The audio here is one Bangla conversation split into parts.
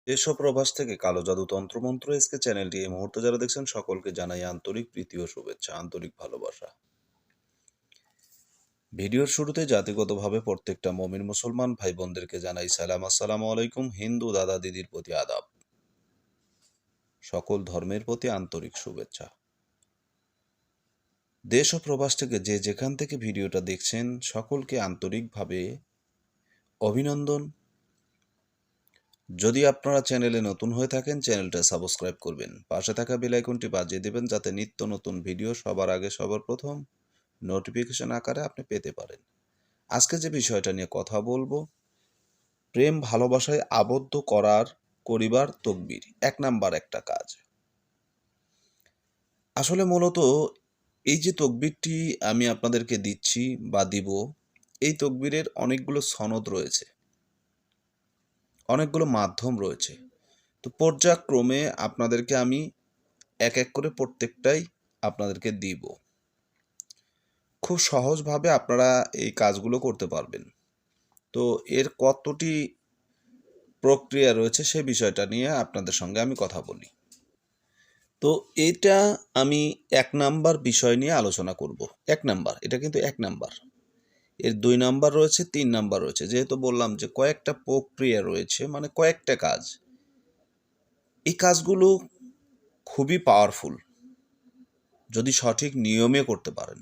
এসব প্রবাস থেকে কালো জাদু তন্ত্রমন্ত্র এসকে চ্যানেলটি এই মুহূর্তে যারা দেখছেন সকলকে জানাই আন্তরিক প্রীতি ও শুভেচ্ছা, আন্তরিক ভালোবাসা। ভিডিওর শুরুতে জাতিগতভাবে প্রত্যেকটা মমিন মুসলমান ভাই বোনদেরকে জানাই সালাম, আসসালামু আলাইকুম। হিন্দু দাদা দিদির প্রতি আদাব, সকল ধর্মের প্রতি আন্তরিক শুভেচ্ছা। দেশ ও প্রবাস থেকে যে যেখান থেকে ভিডিওটা দেখছেন সকলকে আন্তরিকভাবে অভিনন্দন। যদি আপনারা চ্যানেলে নতুন হয়ে থাকেন চ্যানেলটা সাবস্ক্রাইব করবেন, পাশে থাকা বেল আইকনটি বাজিয়ে দেবেন যাতে নিত্য নতুন ভিডিও সবার আগে সবার প্রথম নোটিফিকেশন আকারে আপনি পেতে পারেন। আজকে যে বিষয়টা নিয়ে কথা বলবো, প্রেম ভালোবাসায় আবদ্ধ করিবার তকবির ১ নাম্বার একটা কাজ। আসলে মূলত এই যে তকবিরটি আমি আপনাদেরকে দিচ্ছি বা দিব, এই তকবিরের অনেকগুলো সনদ রয়েছে, অনেকগুলো মাধ্যম রয়েছে। তো পর্যায়ক্রমে আপনাদেরকে আমি এক এক করে প্রত্যেকটাই আপনাদেরকে দিব। খুব সহজভাবে আপনারা এই কাজগুলো করতে পারবেন। তো এর কতটি প্রক্রিয়া রয়েছে সে বিষয়টা নিয়ে আপনাদের সঙ্গে আমি কথা বলি। তো এটা আমি ১ নাম্বার বিষয় নিয়ে আলোচনা করব। ১ নাম্বার, এটা কিন্তু ১ নাম্বার। এর ২ নাম্বার রয়েছে, ৩ নাম্বার রয়েছে। যেহেতু বললাম যে কয়েকটা প্রক্রিয়া রয়েছে, মানে কয়েকটা কাজ। এই কাজগুলো খুবই পাওয়ারফুল যদি সঠিক নিয়মে করতে পারেন।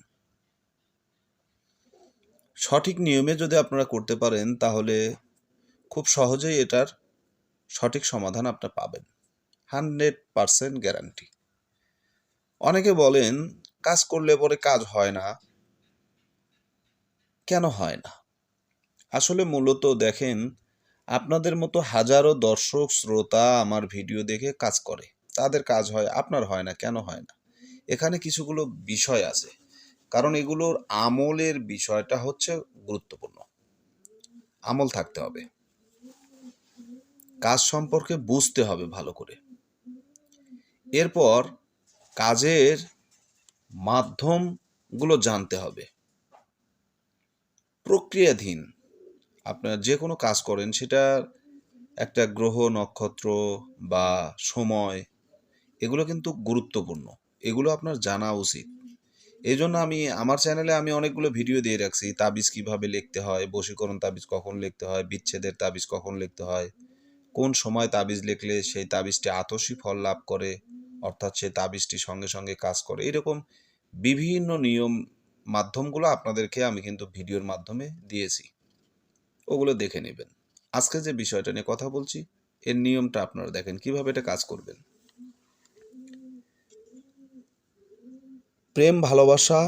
সঠিক নিয়মে যদি আপনারা করতে পারেন তাহলে খুব সহজেই এটার সঠিক সমাধান আপনি পাবেন, 100% গ্যারান্টি। অনেকে বলেন কাজ করলে পরে কাজ হয় না, কেন হয় না? আসলে মূলত দেখেন, আপনাদের মতো হাজারো দর্শক শ্রোতা আমার ভিডিও দেখে কাজ করে, তাদের কাজ হয়, আপনার হয় না, কেন হয় না? এখানে কিছুগুলো বিষয় আছে, কারণ এগুলোর আমলের বিষয়টা হচ্ছে গুরুত্বপূর্ণ। আমল থাকতে হবে, কাজ সম্পর্কে বুঝতে হবে ভালো করে। এরপর কাজের মাধ্যমগুলো জানতে হবে। প্রক্রিয়াধীন আপনার যে কোনো কাজ করেন, সেটা একটা গ্রহ নক্ষত্র বা সময়, এগুলো কিন্তু গুরুত্বপূর্ণ, এগুলো আপনার জানা উচিত। এই জন্য আমি আমার চ্যানেলে আমি অনেকগুলো ভিডিও দিয়ে রাখছি, তাবিজ কিভাবে লিখতে হয়, বশীকরণ তাবিজ কখন লিখতে হয়, বিচ্ছেদের তাবিজ কখন লিখতে হয়, কোন সময় তাবিজ লিখলে সেই তাবিজটি আতসী ফল লাভ করে, অর্থাৎ সেই তাবিজটি সঙ্গে সঙ্গে কাজ করে। এরকম বিভিন্ন নিয়ম মাধ্যমগুলো আপনাদেরকে আমি কিন্তু ভিডিওর মাধ্যমে দিয়েছি, ওগুলো দেখে নেবেন। আজকে যে বিষয়টা নিয়ে কথা বলছি, এর নিয়মটা আপনারা দেখেন কিভাবে এটা কাজ করবেন। প্রেম ভালোবাসা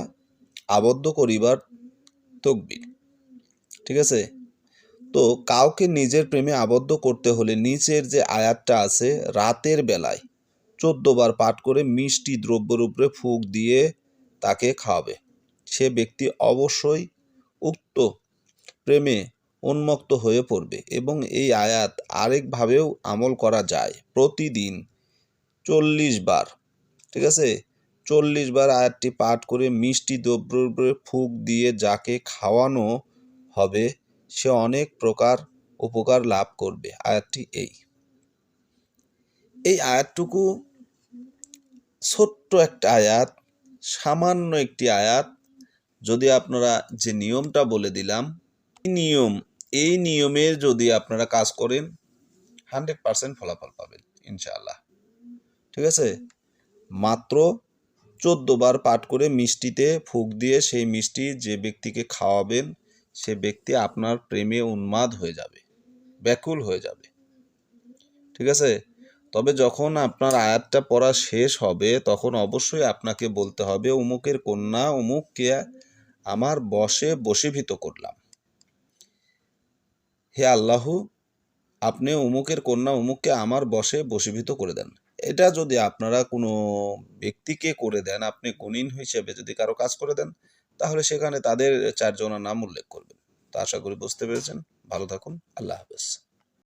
আবদ্ধ করিবার তকবির, ঠিক আছে? তো কাউকে নিজের প্রেমে আবদ্ধ করতে হলে নিচের যে আয়াতটা আছে, রাতের বেলায় ১৪ বার পাঠ করে মিষ্টি দ্রব্যের উপরে ফুঁক দিয়ে তাকে খাওয়াবে। সে ব্যক্তি অবশ্যই উক্ত প্রেমে উন্মত্ত হয়ে পড়বে। এবং এই আয়াত আরেকভাবেও আমল করা যায়, প্রতিদিন ৪০ বার, ঠিক আছে? ৪০ বার আয়াতটি পাঠ করে মিষ্টি দ্রব্যের উপরে ফুঁক দিয়ে যাকে খাওয়ানো হবে সে অনেক প্রকার উপকার লাভ করবে। আয়াতটি এই আয়াতটুকু ছোট্ট একটা আয়াত, সামান্য একটি আয়াত, যদি আপনারা যে নিয়মটা বলে দিলাম, এই নিয়মের যদি আপনারা কাজ করেন 100% ফলাফল পাবেন ইনশাআল্লাহ, ঠিক আছে? মাত্র ১৪ বার পাঠ করে মিষ্টিতে ফুঁক দিয়ে সেই মিষ্টি যে ব্যক্তিকে খাওয়াবেন, সে ব্যক্তি আপনার প্রেমে উন্মাদ হয়ে যাবে, ব্যাকুল হয়ে যাবে, ঠিক আছে? তবে যখন আপনার আয়াতটা পড়া শেষ হবে তখন অবশ্যই আপনাকে বলতে হবে, অমুকের কন্যা অমুককে আমার বশে বশীভূত করলাম। হে আল্লাহু, আপনি অমুকের কন্যা অমুককে আমার বশে বশীভূত করে দেন। এটা যদি আপনারা কোনো ব্যক্তিকে করে দেন, আপনি গুণিন হিসেবে যদি কারো কাজ করে দেন, তাহলে সেখানে তাদের ৪ জনের নাম উল্লেখ করবেন। তো আশা করি বুঝতে পেরেছেন। ভালো থাকুন। আল্লাহ হাফেজ।